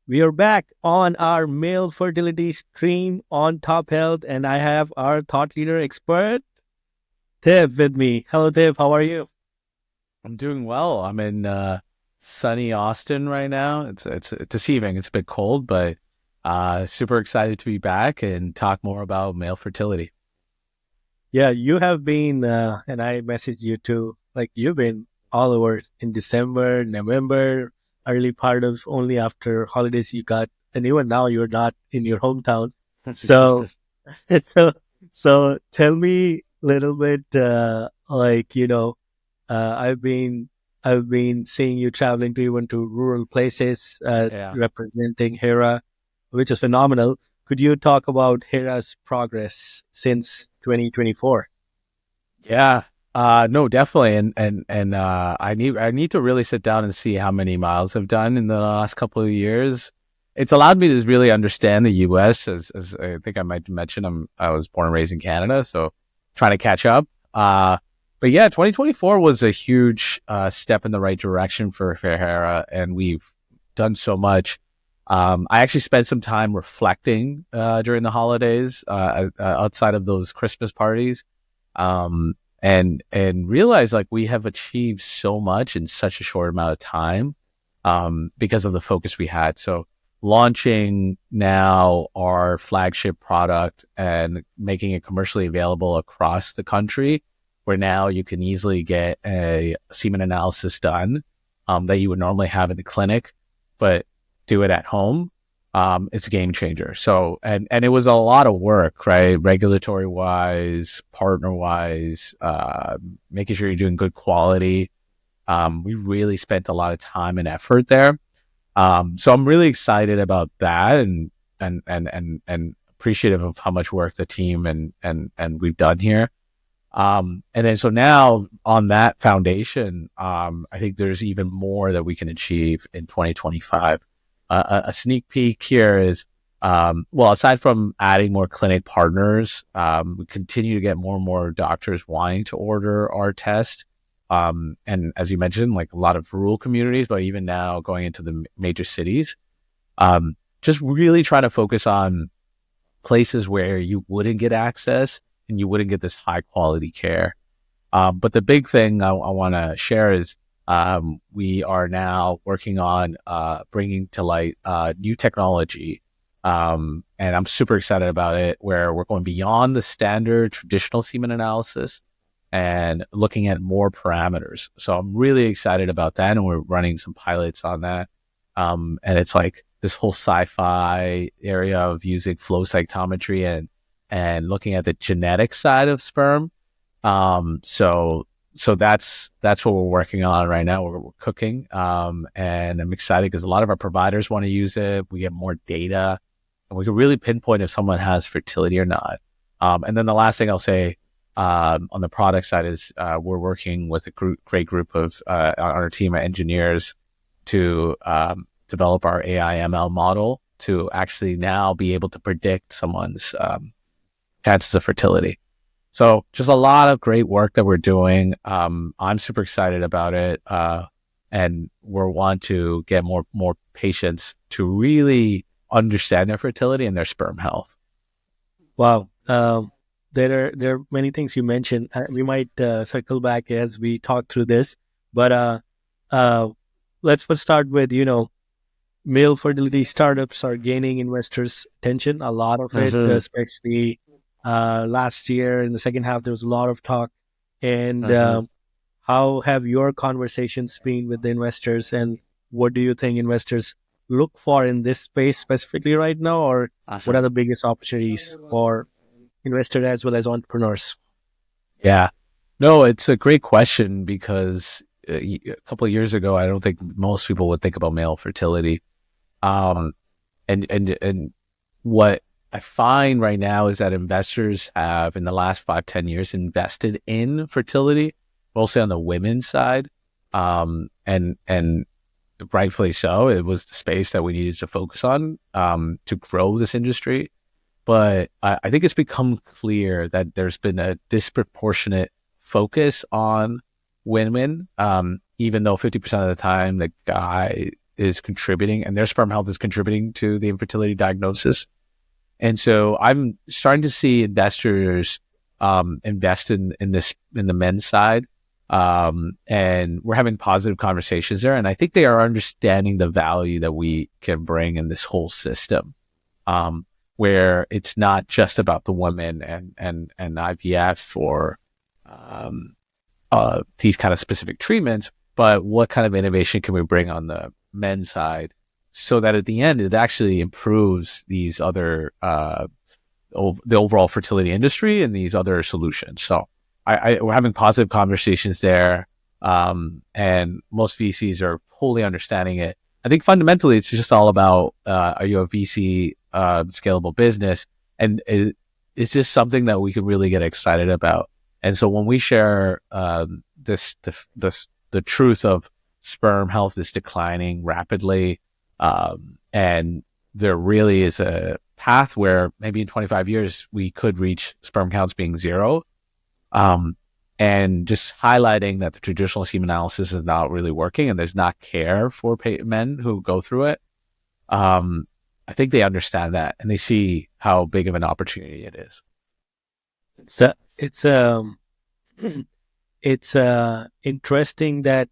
We are back on our male fertility stream on Top Health, and I have our thought leader expert, Thiv, with me. Hello, Thiv. How are you? I'm doing well. I'm in sunny Austin right now. It's deceiving. It's a bit cold, but super excited to be back and talk more about male fertility. Yeah, you have been, and I messaged you too. Like you've been all over in December, November, early part of only after holidays you got, and even now you're not in your hometown. So, so, so tell me a little bit, I've been seeing you traveling to even to rural places, Yeah. representing Hera, which is phenomenal. Could you talk about Hera's progress since 2024? Yeah. No, definitely. And I need to really sit down and see how many miles I've done in the last couple of years. It's allowed me to really understand the US as I think I might mention I was born and raised in Canada, so trying to catch up. But yeah, 2024 was a huge step in the right direction for Hera, and we've done so much. I actually spent some time reflecting during the holidays outside of those Christmas parties, um, and realize like we have achieved so much in such a short amount of time because of the focus we had. So launching now our flagship product and making it commercially available across the country, where now you can easily get a semen analysis done that you would normally have in the clinic, but do it at home. It's a game changer. So, and it was a lot of work, right? Regulatory wise, partner wise, making sure you're doing good quality. We really spent a lot of time and effort there. So I'm really excited about that and appreciative of how much work the team and we've done here. And then so now on that foundation, I think there's even more that we can achieve in 2025. A sneak peek here is, well, aside from adding more clinic partners, we continue to get more and more doctors wanting to order our test. And as you mentioned, like a lot of rural communities, but even now going into the major cities, just really trying to focus on places where you wouldn't get access and you wouldn't get this high quality care. But the big thing I want to share is we are now working on bringing to light new technology. And I'm super excited about it, where we're going beyond the standard traditional semen analysis and looking at more parameters. So I'm really excited about that. And we're running some pilots on that. And it's like this whole sci-fi area of using flow cytometry and looking at the genetic side of sperm. So that's what we're working on right now. We're cooking, and I'm excited because a lot of our providers want to use it. We get more data, and we can really pinpoint if someone has fertility or not. And then the last thing I'll say on the product side is we're working with a great group of on our team of engineers to develop our AI ML model to actually now be able to predict someone's chances of fertility. So just a lot of great work that we're doing. I'm super excited about it. And we're want to get more patients to really understand their fertility and their sperm health. Wow. There are many things you mentioned. We might circle back as we talk through this, but uh, let's first start with male fertility startups are gaining investors' attention. A lot of it, Mm-hmm. especially last year in the second half, there was a lot of talk. And Mm-hmm. how have your conversations been with the investors, and what do you think investors look for in this space specifically right now, or what are the biggest opportunities for investors as well as entrepreneurs? Yeah. No, it's a great question because a couple of years ago, I don't think most people would think about male fertility. Um, and what I find right now is that investors have in the last 5, 10 years invested in fertility, mostly on the women's side. And rightfully so. It was the space that we needed to focus on to grow this industry. But I think it's become clear that there's been a disproportionate focus on women, even though 50% of the time the guy is contributing, and their sperm health is contributing to the infertility diagnosis. And so I'm starting to see investors invest in the men's side, and we're having positive conversations there. And I think they are understanding the value that we can bring in this whole system, where it's not just about the women and IVF or these kind of specific treatments, but what kind of innovation can we bring on the men's side so that at the end it actually improves these other the overall fertility industry and these other solutions. So we're having positive conversations there, and most VCs are fully understanding it. I think fundamentally it's just all about are you a VC scalable business, and it's just something that we can really get excited about. And so when we share the truth of sperm health is declining rapidly, and there really is a path where maybe in 25 years we could reach sperm counts being zero, and just highlighting that the traditional semen analysis is not really working and there's not care for men who go through it. I think they understand that and they see how big of an opportunity it is. So it's interesting that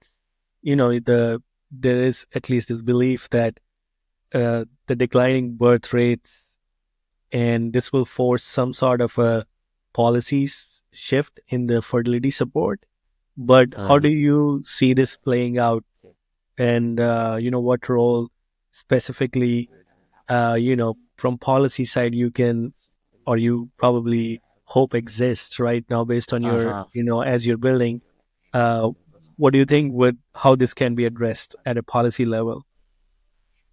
there is at least this belief that the declining birth rates, and this will force some sort of a policy shift in the fertility support. But how do you see this playing out? And what role specifically, from policy side you can, or you probably hope exists right now based on your, as you're building, what do you think how this can be addressed at a policy level?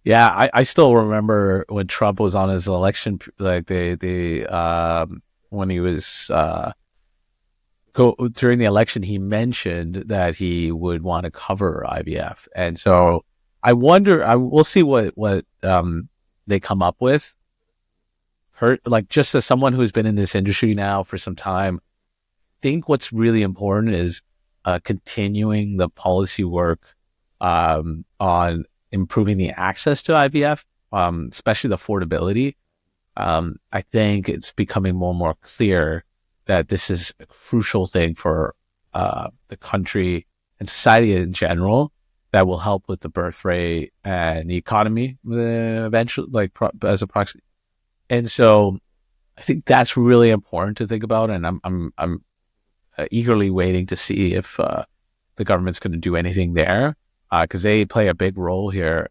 Yeah, I still remember when Trump was on his election, like when he was during the election, he mentioned that he would want to cover IVF, and so I wonder. We'll see what they come up with. Like, just as someone who's been in this industry now for some time, I think what's really important is continuing the policy work on improving the access to IVF, especially the affordability. I think it's becoming more and more clear that this is a crucial thing for the country and society in general that will help with the birth rate and the economy eventually, like as a proxy. And so I think that's really important to think about. And I'm eagerly waiting to see if the government's going to do anything there, because they play a big role here.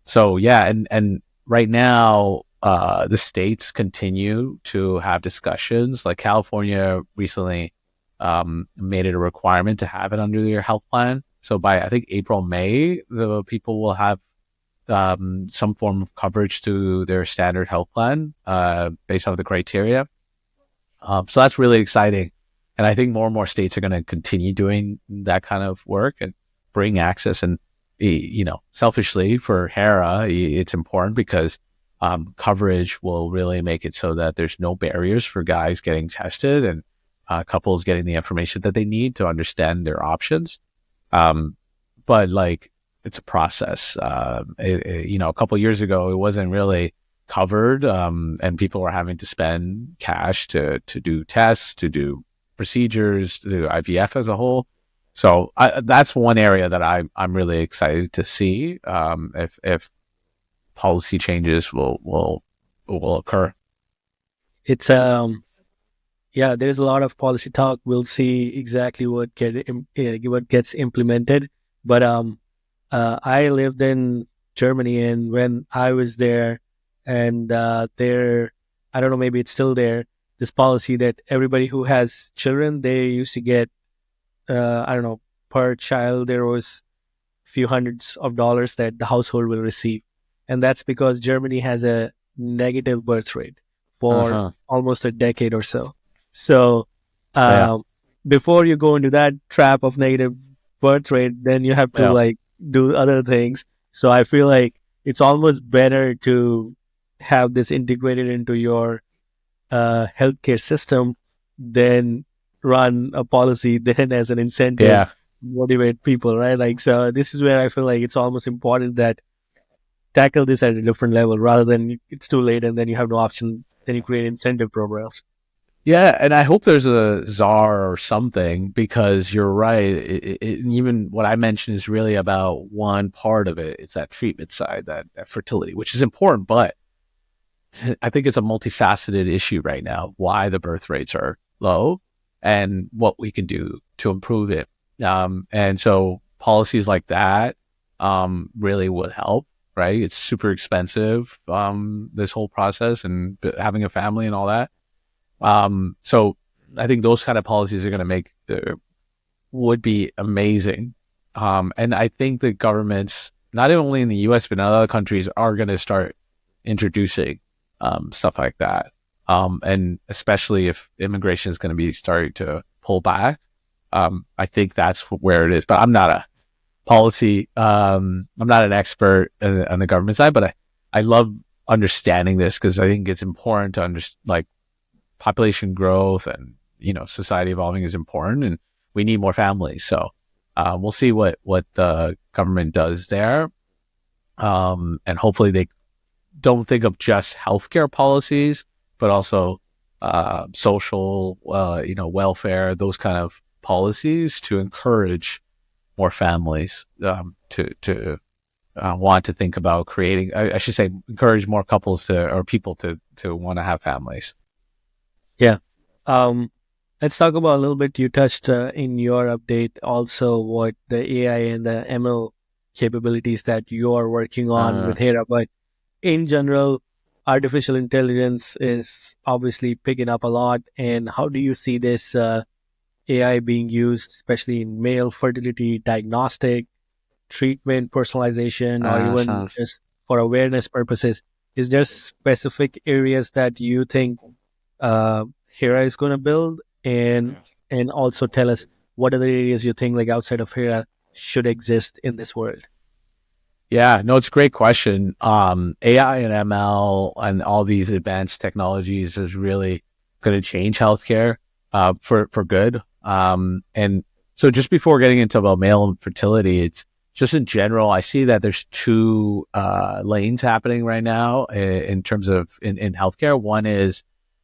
So yeah, and right now the states continue to have discussions. Like California recently made it a requirement to have it under their health plan. So by I think April, May, the people will have some form of coverage to their standard health plan based on the criteria. So that's really exciting. And I think more and more states are going to continue doing that kind of work and bring access. And, selfishly for Hera, it's important because coverage will really make it so that there's no barriers for guys getting tested and couples getting the information that they need to understand their options. But like, it's a process. A couple of years ago, it wasn't really covered, and people were having to spend cash to do tests, to do procedures, to do IVF as a whole. So that's one area that I'm really excited to see if policy changes will occur. It's there's a lot of policy talk. We'll see exactly what gets implemented. But I lived in Germany, and when I was there, and there, I don't know, maybe it's still there, this policy that everybody who has children, they used to get, I don't know, per child, there was a few hundreds of dollars that the household will receive. And that's because Germany has a negative birth rate for almost a decade or so. So before you go into that trap of negative birth rate, then you have to do other things. So I feel like it's almost better to have this integrated into your healthcare system than run a policy then as an incentive motivate people, right? Like, so this is where I feel like it's almost important that tackle this at a different level rather than it's too late and then you have no option. Then you create incentive programs. Yeah, and I hope there's a czar or something because you're right. Even what I mentioned is really about one part of it. It's that treatment side, that fertility, which is important, but I think it's a multifaceted issue right now. Why the birth rates are low and what we can do to improve it. And so policies like that really would help. Right? It's super expensive. This whole process and having a family and all that. So I think those kind of policies are going to would be amazing. And I think the governments, not only in the US, but in other countries, are going to start introducing stuff like that. And especially if immigration is going to be starting to pull back, I think that's where it is. But I'm not a policy, I'm not an expert on the government side, but I love understanding this because I think it's important to like population growth and, society evolving is important and we need more families. So we'll see what the government does there. And hopefully they don't think of just healthcare policies, but also social, welfare, those kind of policies to encourage more families to want to think about creating. I should say, encourage more couples or people to want to have families. Yeah. Let's talk about a little bit. You touched in your update also what the AI and the ML capabilities that you are working on with Hera. But in general, artificial intelligence is obviously picking up a lot. And how do you see this AI being used, especially in male fertility diagnostic, treatment, personalization, or even just for awareness purposes? Is there specific areas that you think Hera is going to build, and also tell us what other areas you think like outside of Hera should exist in this world? Yeah, no, it's a great question. AI and ML and all these advanced technologies is really going to change healthcare for good. And so just before getting into about male fertility, it's just in general, I see that there's two lanes happening right now in terms of in healthcare. One is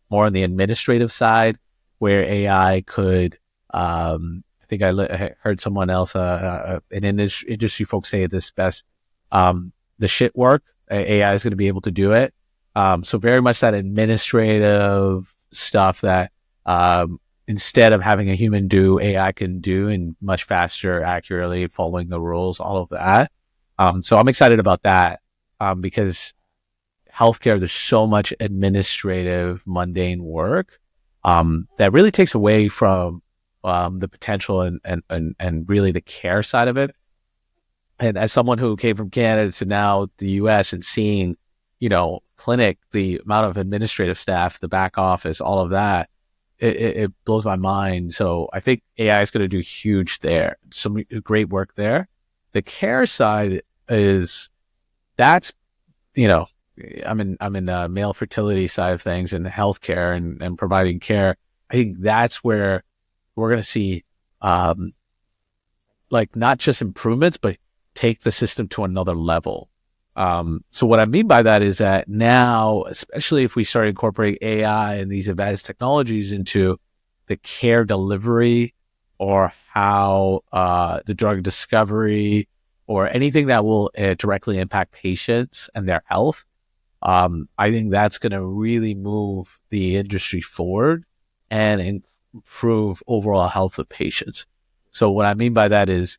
more on the administrative side, where AI could, I think I heard someone else, an industry folks say this best, the shit work, AI is going to be able to do it. So very much that administrative stuff that instead of having a human do, AI can do and much faster, accurately, following the rules, all of that. So I'm excited about that because healthcare, there's so much administrative, mundane work that really takes away from the potential and really the care side of it. And as someone who came from Canada to now the US and seeing, clinic, the amount of administrative staff, the back office, all of that, it blows my mind. So I think AI is going to do huge there. Some great work there. The care side that's, I'm in male fertility side of things and healthcare and providing care. I think that's where we're going to see, like not just improvements, but take the system to another level. So what I mean by that is that now, especially if we start incorporating AI and these advanced technologies into the care delivery or how the drug discovery or anything that will directly impact patients and their health, I think that's going to really move the industry forward and improve overall health of patients. So what I mean by that is,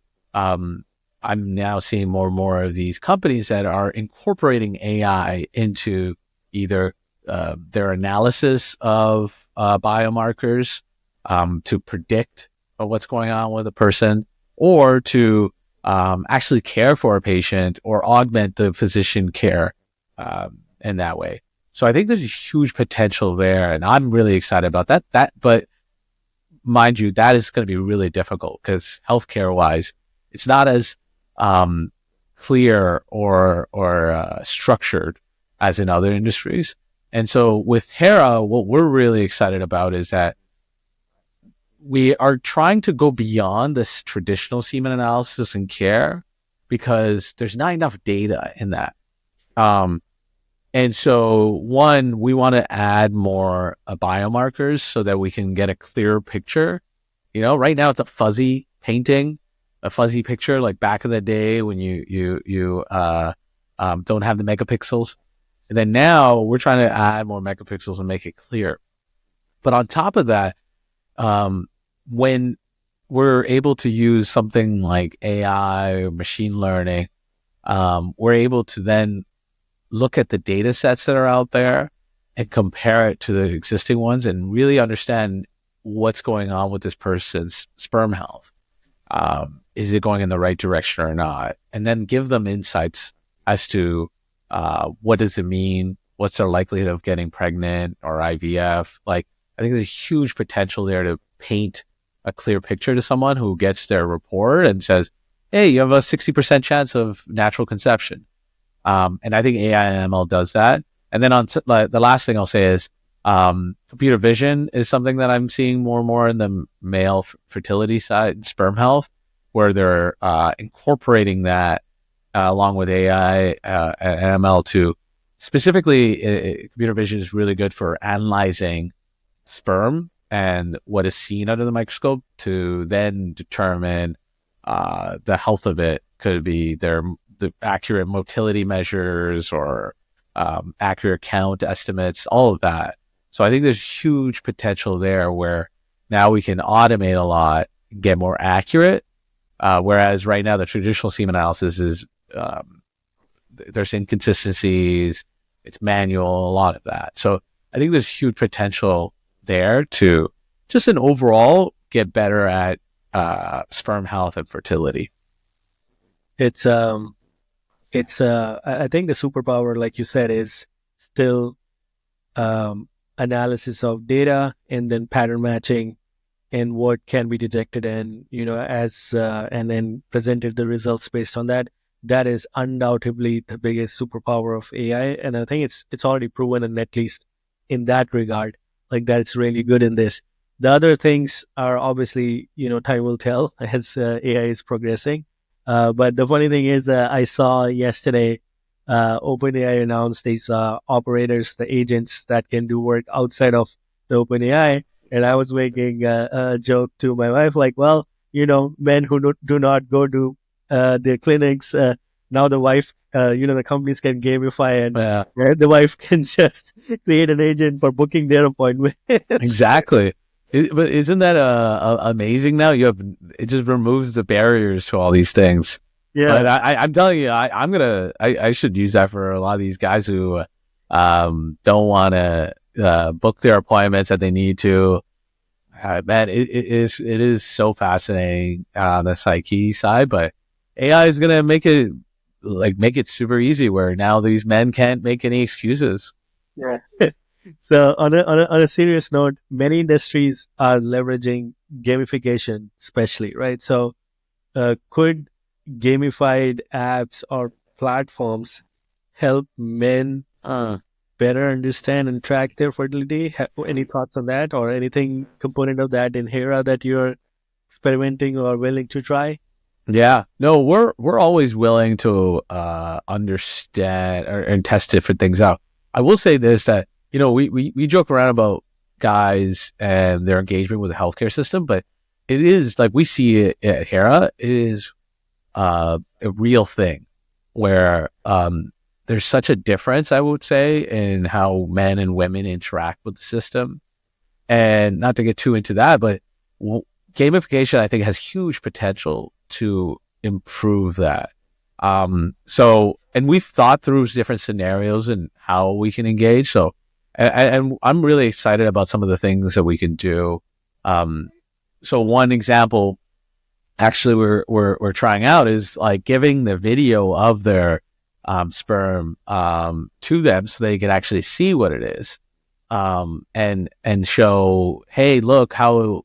I'm now seeing more and more of these companies that are incorporating AI into either their analysis of biomarkers to predict what's going on with a person, or to actually care for a patient or augment the physician care in that way. So I think there's a huge potential there, and I'm really excited about that. But mind you, that is going to be really difficult because healthcare wise, it's not as clear or structured as in other industries. And so with Hera, what we're really excited about is that we are trying to go beyond this traditional semen analysis and care because there's not enough data in that. And so, one, we want to add more biomarkers so that we can get a clearer picture. Right now it's a fuzzy painting, a fuzzy picture, like back in the day when you don't have the megapixels. And then now we're trying to add more megapixels and make it clear. But on top of that, when we're able to use something like AI or machine learning, we're able to then look at the data sets that are out there and compare it to the existing ones and really understand what's going on with this person's sperm health. Is it going in the right direction or not? And then give them insights as to what does it mean? What's their likelihood of getting pregnant or IVF? Like, I think there's a huge potential there to paint a clear picture to someone who gets their report and says, hey, you have a 60% chance of natural conception. And I think AI and ML does that. And then the last thing I'll say is computer vision is something that I'm seeing more and more in the male fertility side, sperm health, where they're incorporating that along with AI and ML to specifically computer vision is really good for analyzing sperm and what is seen under the microscope to then determine the health of it. Could be the accurate motility measures or accurate count estimates, all of that. So I think there's huge potential there where now we can automate a lot, get more accurate. Whereas right now the traditional semen analysis is there's inconsistencies, it's manual, a lot of that. So I think there's huge potential there to just an overall get better at sperm health and fertility. I think the superpower, like you said, is still analysis of data and then pattern matching and what can be detected and and then presented the results based on that. That is undoubtedly the biggest superpower of AI, and I think it's already proven, and at least in that regard, like that it's really good in this. The other things are obviously time will tell as AI is progressing. But the funny thing is, I saw yesterday, OpenAI announced these operators, the agents that can do work outside of the OpenAI. And I was making a joke to my wife, like, well, men who do not go to their clinics, now the wife, the companies can gamify and the wife can just create an agent for booking their appointment. Exactly. But isn't that amazing now? It just removes the barriers to all these things. Yeah. But I'm telling you, I should use that for a lot of these guys who don't want to book their appointments that they need to. Man, it is so fascinating on the psyche side, but AI is gonna make it super easy where now these men can't make any excuses. Yeah. So on a serious note, many industries are leveraging gamification, especially, right? So could gamified apps or platforms help men better understand and track their fertility? Any thoughts on that, or anything component of that in Hera that you're experimenting or willing to try? Yeah, no, we're always willing to understand and test different things out. I will say this, that we joke around about guys and their engagement with the healthcare system, but it is like we see it at Hera. It is a real thing where there's such a difference, I would say, in how men and women interact with the system. And not to get too into that, but gamification, I think, has huge potential to improve that. And we've thought through different scenarios and how we can engage. So, and I'm really excited about some of the things that we can do. So one example, actually, we're trying out is like giving the video of their sperm to them so they can actually see what it is. And show, hey, look how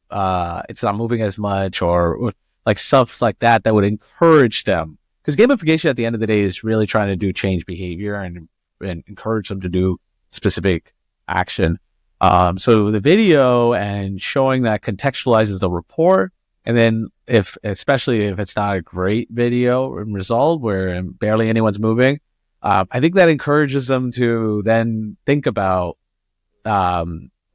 it's not moving as much, or like stuff like that would encourage them. Because gamification at the end of the day is really trying to do change behavior and encourage them to do specific action. So the video and showing that contextualizes the report. And then especially if it's not a great video result where barely anyone's moving, I think that encourages them to then think about,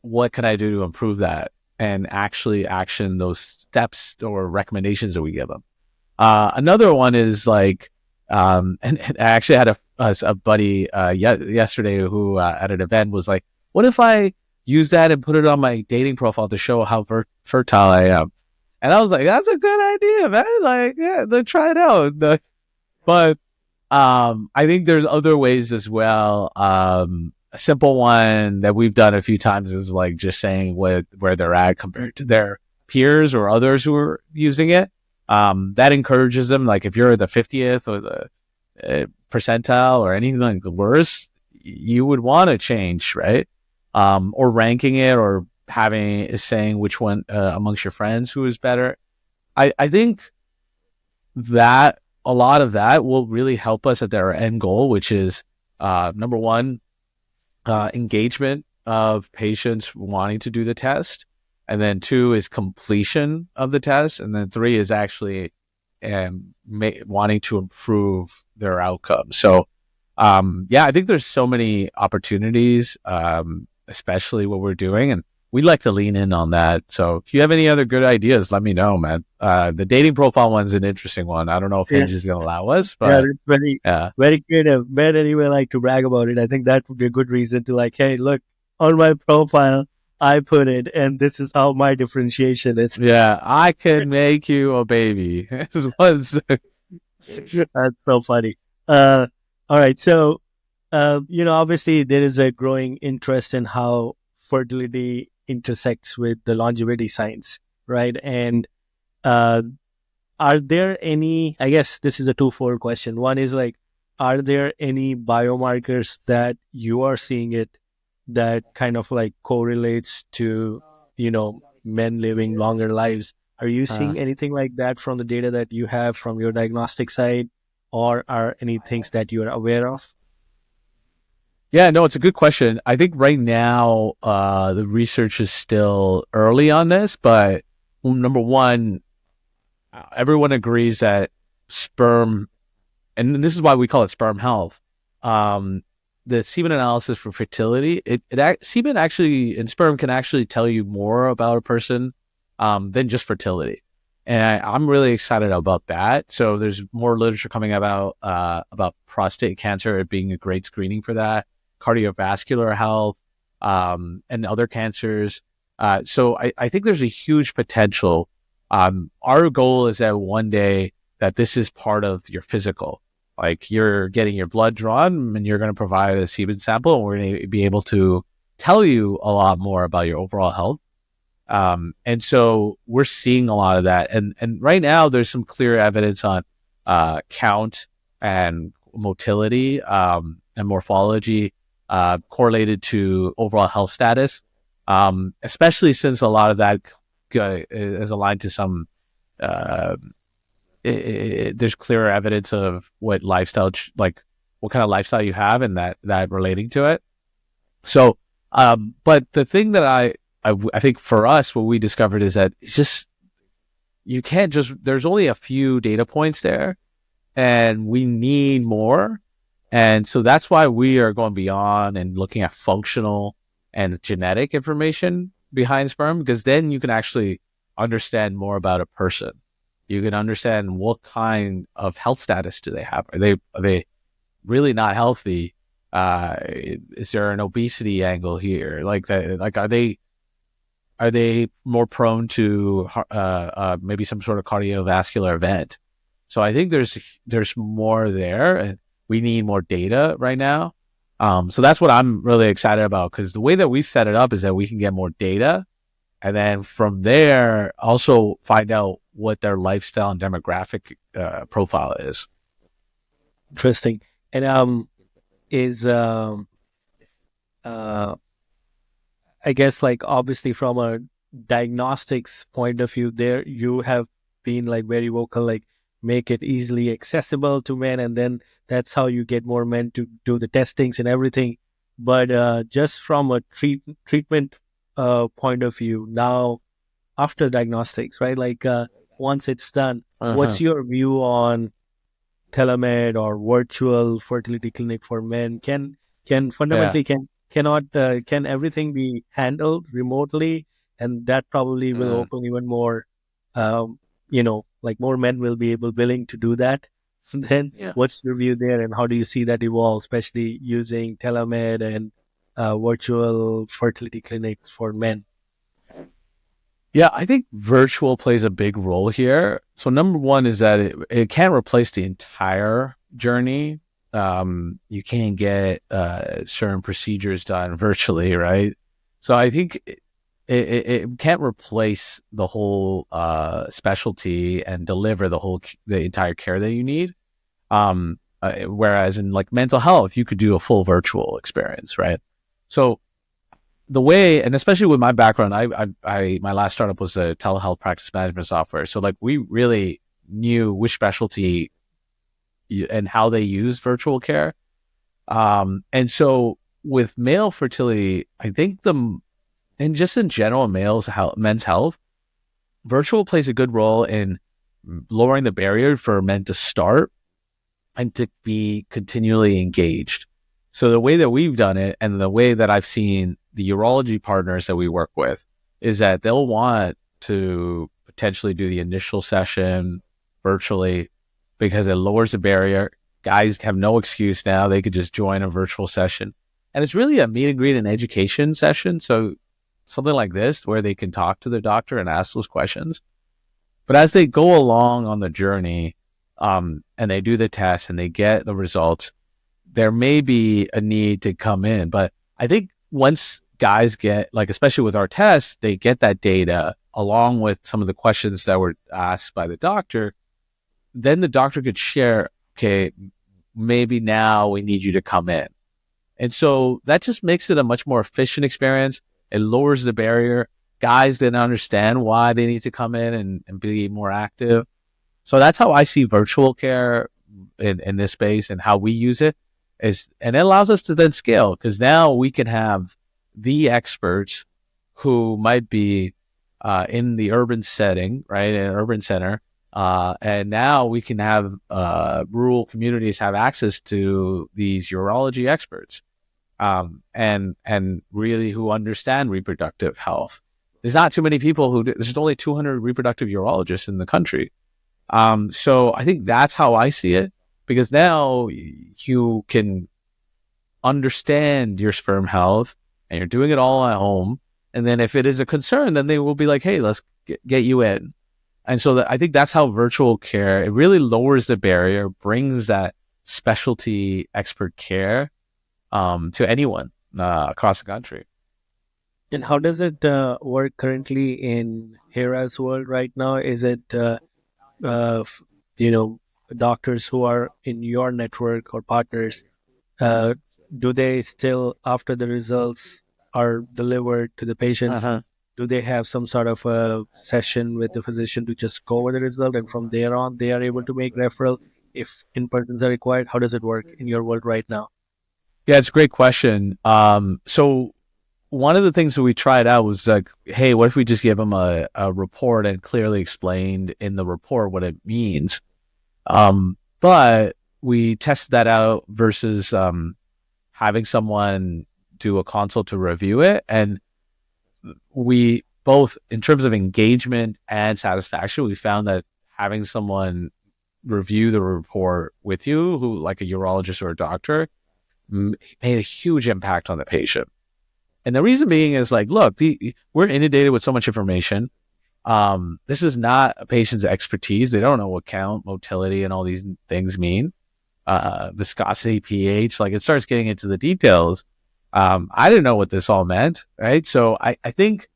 what can I do to improve that, and actually action those steps or recommendations that we give them. Another one is like, and I actually had a buddy yesterday who at an event was like, what if I use that and put it on my dating profile to show how fertile I am? And I was like, that's a good idea, man. Like, yeah, then try it out. But I think there's other ways as well. A simple one that we've done a few times is like just saying where they're at compared to their peers or others who are using it. That encourages them. Like if you're the 50th or the percentile or anything like the worst, you would want to change, right? Or ranking it or saying which one amongst your friends who is better. I think that a lot of that will really help us at our end goal, which is number one, engagement of patients wanting to do the test. And then two is completion of the test. And then three is actually wanting to improve their outcome. So, yeah, I think there's so many opportunities, especially what we're doing. And we'd like to lean in on that. So if you have any other good ideas, let me know, man. The dating profile one's an interesting one. I don't know if Hinge is going to allow us, but it's very creative. Men anyway like to brag about it. I think that would be a good reason to like, hey, look, on my profile, I put it, and this is how my differentiation is. Yeah, I can make you a baby. That's so funny. All right. So, obviously there is a growing interest in how fertility intersects with the longevity science, right? And are there any, I guess this is a twofold question. One is like, are there any biomarkers that you are seeing it that kind of like correlates to, men living longer lives? Are you seeing anything like that from the data that you have from your diagnostic side, or are any things that you are aware of? Yeah, no, it's a good question. I think right now, the research is still early on this, but number one, everyone agrees that sperm, and this is why we call it sperm health. The semen analysis for fertility, semen actually and sperm can actually tell you more about a person than just fertility, and I'm really excited about that. So there's more literature coming about prostate cancer, it being a great screening for that, cardiovascular health, and other cancers. So I think there's a huge potential. Our goal is that one day that this is part of your physical. Like you're getting your blood drawn and you're going to provide a semen sample, and we're going to be able to tell you a lot more about your overall health. And so we're seeing a lot of that. And right now there's some clear evidence on count and motility and morphology correlated to overall health status, especially since a lot of that is aligned to some there's clearer evidence of what lifestyle, like what kind of lifestyle you have, and that relating to it. So, but the thing that I think for us, what we discovered is that it's just, you can't just, there's only a few data points there, and we need more. And so that's why we are going beyond and looking at functional and genetic information behind sperm, because then you can actually understand more about a person. You can understand what kind of health status do they have. Are they really not healthy? Is there an obesity angle here? Like are they more prone to maybe some sort of cardiovascular event? So I think there's more there, and we need more data right now. So that's what I'm really excited about, because the way that we set it up is that we can get more data, and then from there also find out what their lifestyle and demographic profile is. Interesting. And is I guess like obviously from a diagnostics point of view, there you have been like very vocal, like make it easily accessible to men, and then that's how you get more men to do the testings and everything. But just from a treatment point of view, now after diagnostics, right? Like once it's done, what's Uh-huh. your view on telemed or virtual fertility clinic for men? Can Yeah. fundamentally cannot can everything be handled remotely? And that probably will Mm. open even more, like more men will be willing to do that. Then Yeah. what's your view there, and how do you see that evolve, especially using telemed and virtual fertility clinics for men? Yeah, I think virtual plays a big role here. So number one is that it can't replace the entire journey. You can't get certain procedures done virtually, right? So I think it can't replace the whole specialty and deliver the entire care that you need. Whereas in like mental health, you could do a full virtual experience, right? So the way, and especially with my background, my last startup was a telehealth practice management software. So like we really knew which specialty and how they use virtual care. And so with male fertility, I think and just in general, men's health, virtual plays a good role in lowering the barrier for men to start and to be continually engaged. So the way that we've done it and the way that I've seen the urology partners that we work with is that they'll want to potentially do the initial session virtually because it lowers the barrier. Guys have no excuse now. They could just join a virtual session. And it's really a meet and greet and education session. So something like this where they can talk to their doctor and ask those questions. But as they go along on the journey, and they do the test and they get the results, there may be a need to come in. But I think once guys get, like, especially with our tests, they get that data along with some of the questions that were asked by the doctor, then the doctor could share, okay, maybe now we need you to come in. And so that just makes it a much more efficient experience. It lowers the barrier. Guys didn't understand why they need to come in and be more active. So that's how I see virtual care in this space and how we use it and it allows us to then scale because now we can have the experts who might be in the urban setting, right, in an urban center. And now we can have rural communities have access to these urology experts and really who understand reproductive health. There's not too many people there's only 200 reproductive urologists in the country. So I think that's how I see it because now you can understand your sperm health and you're doing it all at home. And then if it is a concern, then they will be like, hey, let's get you in. And so I think that's how virtual care, it really lowers the barrier, brings that specialty expert care to anyone across the country. And how does it work currently in Hera's world right now? Is it uh, f- you know doctors who are in your network or partners, uh, do they still, after the results are delivered to the patients, Uh-huh. do they have some sort of a session with the physician to just go over the result, and from there on they are able to make referral if in persons are required? How does it work in your world right now? Yeah, it's a great question. So one of the things that we tried out was like, hey, what if we just give them a report and clearly explained in the report what it means? But we tested that out versus having someone do a consult to review it. And we both, in terms of engagement and satisfaction, we found that having someone review the report with you, who like a urologist or a doctor, made a huge impact on the patient. And the reason being is like, look, we're inundated with so much information. This is not a patient's expertise. They don't know what count, motility, and all these things mean. Viscosity, pH, like it starts getting into the details. I didn't know what this all meant, right? So I think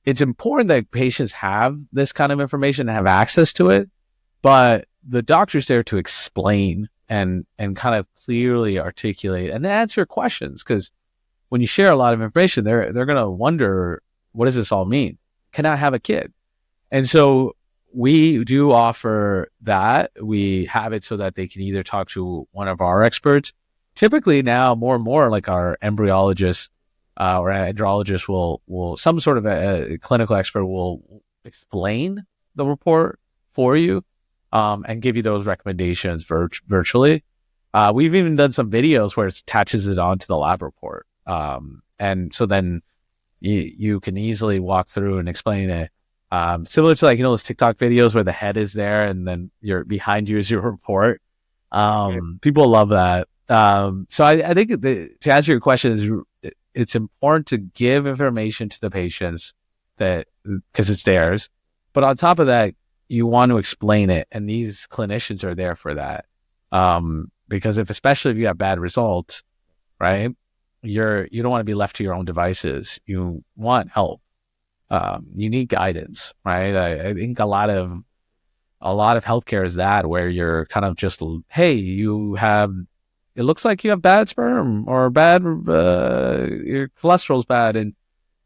it's important that patients have this kind of information and have access to it, but the doctor's there to explain and kind of clearly articulate and answer questions because when you share a lot of information, they're going to wonder, what does this all mean? Can I have a kid? And so we do offer that. We have it so that they can either talk to one of our experts typically now more and more like our embryologist or andrologist will some sort of a clinical expert will explain the report for you and give you those recommendations virtually. We've even done some videos where it attaches it onto the lab report. And so then you can easily walk through and explain it. Similar to like, those TikTok videos where the head is there and then behind you is your report. People love that. So I think to answer your question it's important to give information to the patients because it's theirs. But on top of that, you want to explain it. And these clinicians are there for that. Because especially if you have bad results, right? You don't want to be left to your own devices. You want help. You need guidance, right? I think a lot of healthcare is that where you're kind of just, hey, it looks like you have bad sperm or bad, your cholesterol's bad. And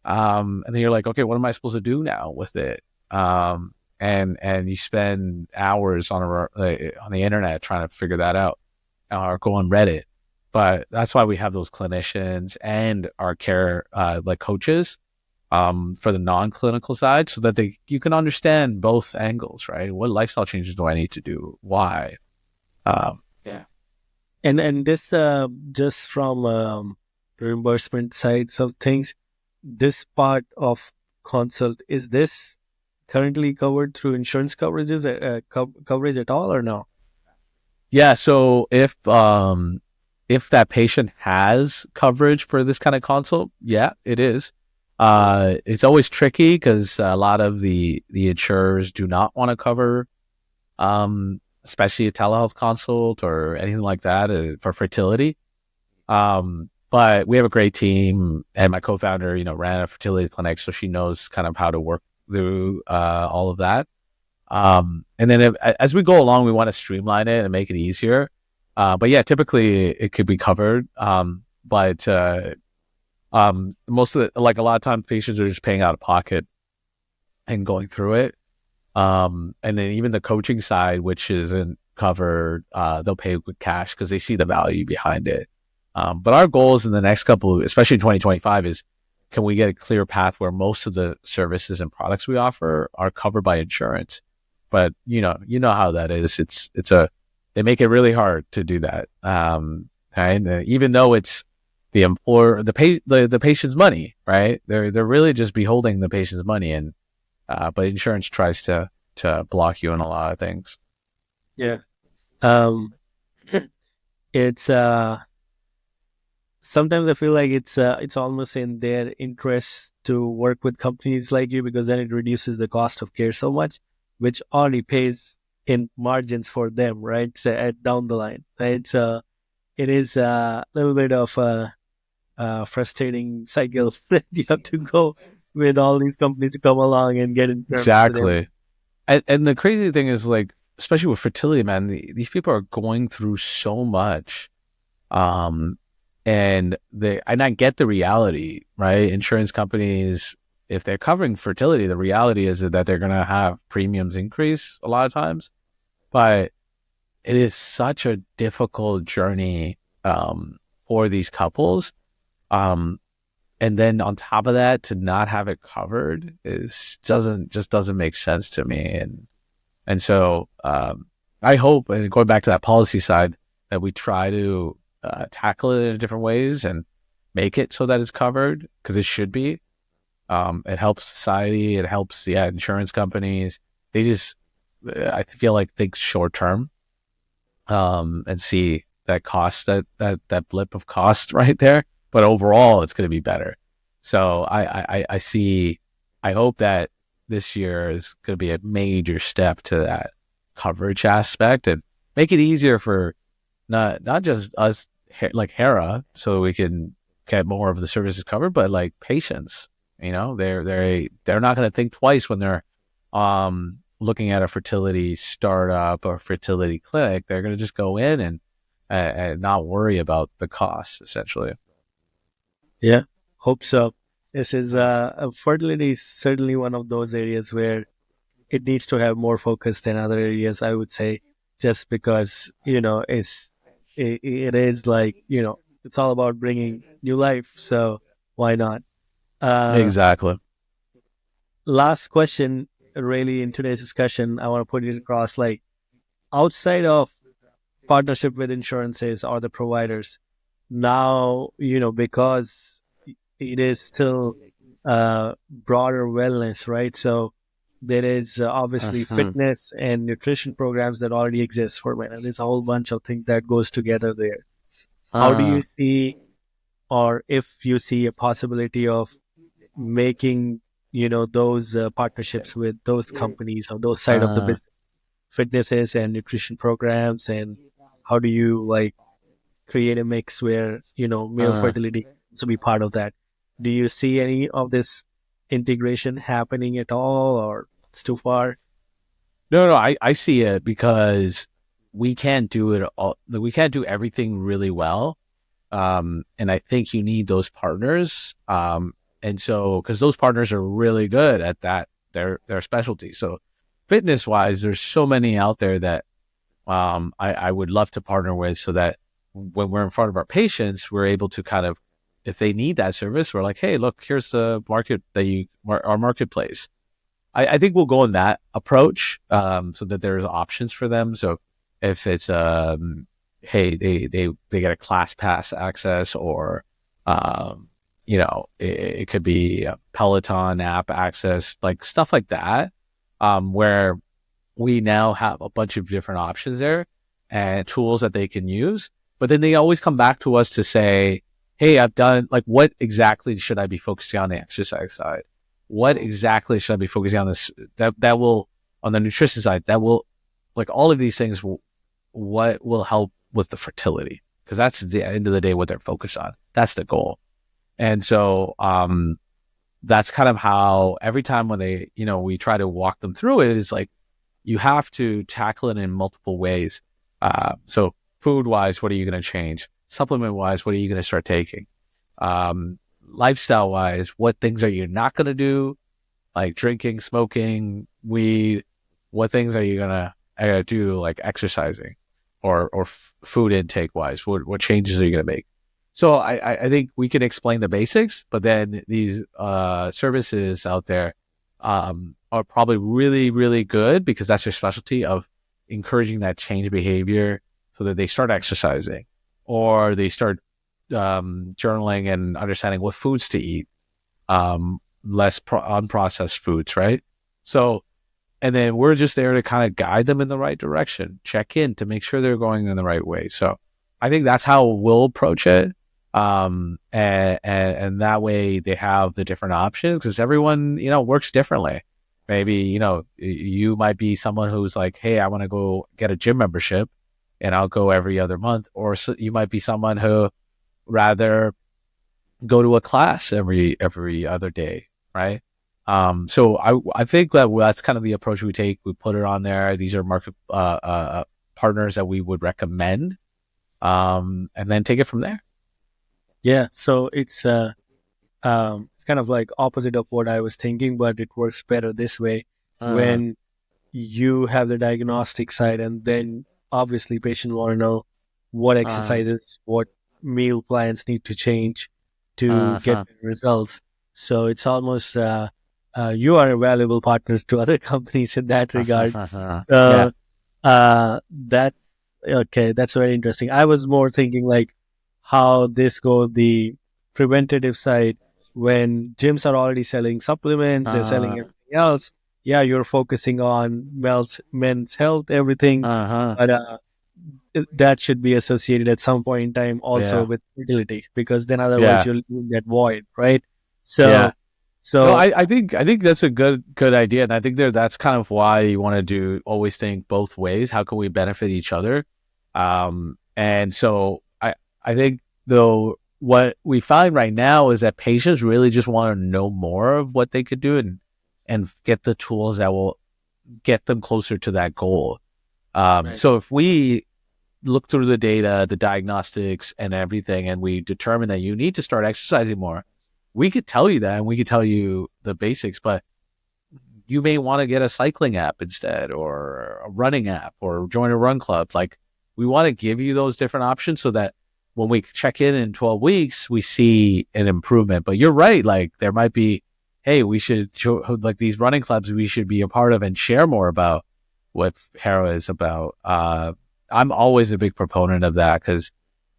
then you're like, okay, what am I supposed to do now with it? And you spend hours on the internet trying to figure that out or go on Reddit. But that's why we have those clinicians and our care, like coaches, for the non-clinical side so that you can understand both angles, right? What lifestyle changes do I need to do? Why? Yeah. And this just from reimbursement sides of things, this part of consult, is this currently covered through insurance coverages coverage at all or no? Yeah. So if that patient has coverage for this kind of consult, yeah, it is. It's always tricky because a lot of the insurers do not want to cover, especially a telehealth consult or anything like that for fertility. But we have a great team, and my co-founder, ran a fertility clinic, so she knows kind of how to work through all of that. And then as we go along, we want to streamline it and make it easier. But yeah, typically it could be covered. But most of a lot of times patients are just paying out of pocket and going through it. And then even the coaching side, which isn't covered, they'll pay with cash because they see the value behind it. But our goals in the next especially in 2025, is can we get a clear path where most of the services and products we offer are covered by insurance? But you know how that is. They make it really hard to do that. Right? Even though it's the employer, the patient's money, right? They're really just beholding the patient's money, and but insurance tries to block you on a lot of things. Yeah. It's sometimes I feel like it's almost in their interest to work with companies like you because then it reduces the cost of care so much, which already pays in margins for them, right? So down the line, right? So it is a little bit of a frustrating cycle that you have to go with all these companies to come along and get in terms with them. Exactly. And the crazy thing is, like, especially with fertility, man, these people are going through so much. And I get the reality, right? Insurance companies, if they're covering fertility, the reality is that they're going to have premiums increase a lot of times. But it is such a difficult journey for these couples. And then on top of that, to not have it covered doesn't make sense to me. And so I hope, and going back to that policy side, that we try to tackle it in different ways and make it so that it's covered, because it should be. It helps society. It helps the insurance companies. I feel like, think short term, and see that cost, that blip of cost right there. But overall, it's going to be better. So I hope that this year is going to be a major step to that coverage aspect and make it easier for not just us, like Hera, so we can get more of the services covered, but like patients, they're not going to think twice when they're looking at a fertility startup or fertility clinic. They're going to just go in and not worry about the costs, essentially. Yeah, hope so. This is fertility is certainly one of those areas where it needs to have more focus than other areas, I would say, just because it's it is like, it's all about bringing new life. So why not? Uh, Exactly. Last question, really, in today's discussion, I want to put it across like outside of partnership with insurances or the providers, now, because it is still broader wellness, right? So there is obviously Mhm. fitness and nutrition programs that already exist for men, and there's a whole bunch of things that goes together there. How do you Uh, see, or if you see a possibility of making, those partnerships with those companies or those side of the uh, business, fitnesses and nutrition programs, and how do you like create a mix where, male uh. fertility to be part of that? Do you see any of this integration happening at all, or it's too far? No, no, I see it because we can't do it all. We can't do everything really well. And I think you need those partners. And so, because those partners are really good at that, their specialty. So, fitness wise, there's so many out there that I would love to partner with, so that when we're in front of our patients, we're able to kind of, if they need that service, we're like, hey, look, here's the market our marketplace. I think we'll go in that approach, so that there's options for them. So if it's hey, they get a class pass access, or it could be a Peloton app access, like stuff like that, where we now have a bunch of different options there and tools that they can use. But then they always come back to us to say, hey, I've done, like, what exactly should I be focusing on the exercise side? What exactly should I be focusing on this? That will, on the nutrition side, that will, like, all of these things what will help with the fertility? Because that's at the end of the day what they're focused on. That's the goal. And so, that's kind of how every time when they, we try to walk them through it, is like, you have to tackle it in multiple ways. So food wise, what are you going to change? Supplement wise, what are you going to start taking? Lifestyle wise, what things are you not going to do? Like drinking, smoking, weed. What things are you going to do, like exercising, or food intake wise? What changes are you going to make? So I think we can explain the basics, but then these services out there are probably really, really good, because that's their specialty of encouraging that change behavior, so that they start exercising, or they start journaling and understanding what foods to eat, less unprocessed foods, right? So, and then we're just there to kind of guide them in the right direction, check in to make sure they're going in the right way. So I think that's how we'll approach it. And that way they have the different options, because everyone, works differently. Maybe, you might be someone who's like, hey, I want to go get a gym membership and I'll go every other month. Or you might be someone who rather go to a class every other day, right? So I think that that's kind of the approach we take. We put it on there. These are market partners that we would recommend, and then take it from there. Yeah, so it's kind of like opposite of what I was thinking, but it works better this way Uh, when you have the diagnostic side, and then obviously patient want to know what uh, exercises, what meal plans need to change to get uh, results. So it's almost you are valuable partners to other companies in that regard. yeah. Uh, that's okay. That's very interesting. I was more thinking like how this go the preventative side, when gyms are already selling supplements, they're selling Uh, everything else. Yeah, you're focusing on men's health, everything, uh-huh. but that should be associated at some point in time also Yeah. with fertility, because then otherwise Yeah. you'll leave that void, right? Yeah. So, No, so I think that's a good idea. And I think that's kind of why you want to always think both ways. How can we benefit each other? And so I think, though, what we find right now is that patients really just want to know more of what they could do, and get the tools that will get them closer to that goal. right. So if we look through the data, the diagnostics and everything, and we determine that you need to start exercising more, we could tell you that, and we could tell you the basics, but you may want to get a cycling app instead, or a running app, or join a run club. Like, we want to give you those different options so that when we check in 12 weeks, we see an improvement. But you're right. Like there might be, hey, we should show, like these running clubs we should be a part of and share more about what Hera is about. I'm always a big proponent of that because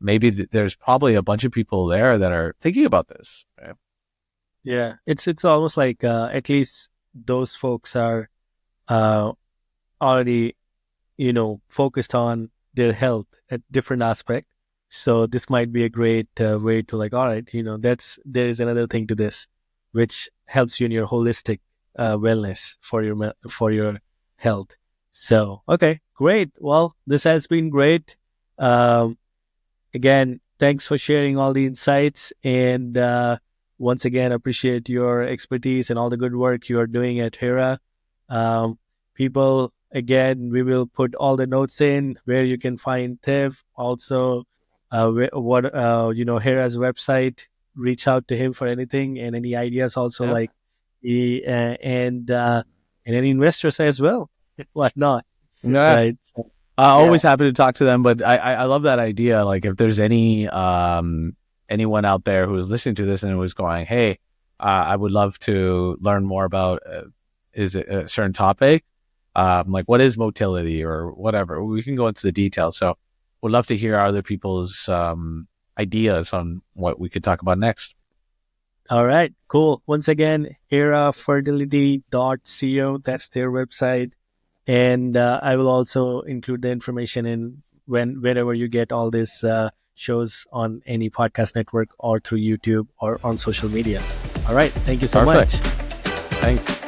maybe there's probably a bunch of people there that are thinking about this. Right? Yeah, it's almost like at least those folks are uh, already focused on their health at different aspect. So this might be a great way to like, all right, there is another thing to this, which helps you in your holistic wellness for your health. So okay, great. Well, this has been great. Um, Again, thanks for sharing all the insights, and once again, appreciate your expertise and all the good work you are doing at Hera. People, again, we will put all the notes in where you can find Thiv. Also, Hera's website. Reach out to him for anything and any ideas. Also, Yeah. like and any investors as well. Why not? Yeah. Right. So, yeah. Always happy to talk to them, but I love that idea. Like if there's anyone out there who is listening to this and was going, hey, I would love to learn more about is it a certain topic, like what is motility or whatever. We can go into the details. So would love to hear other people's ideas on what we could talk about next. All right, cool. Once again, herafertility.co. That's their website. And I will also include the information in wherever you get all these shows on any podcast network or through YouTube or on social media. All right. Thank you so Perfect. much. Thanks.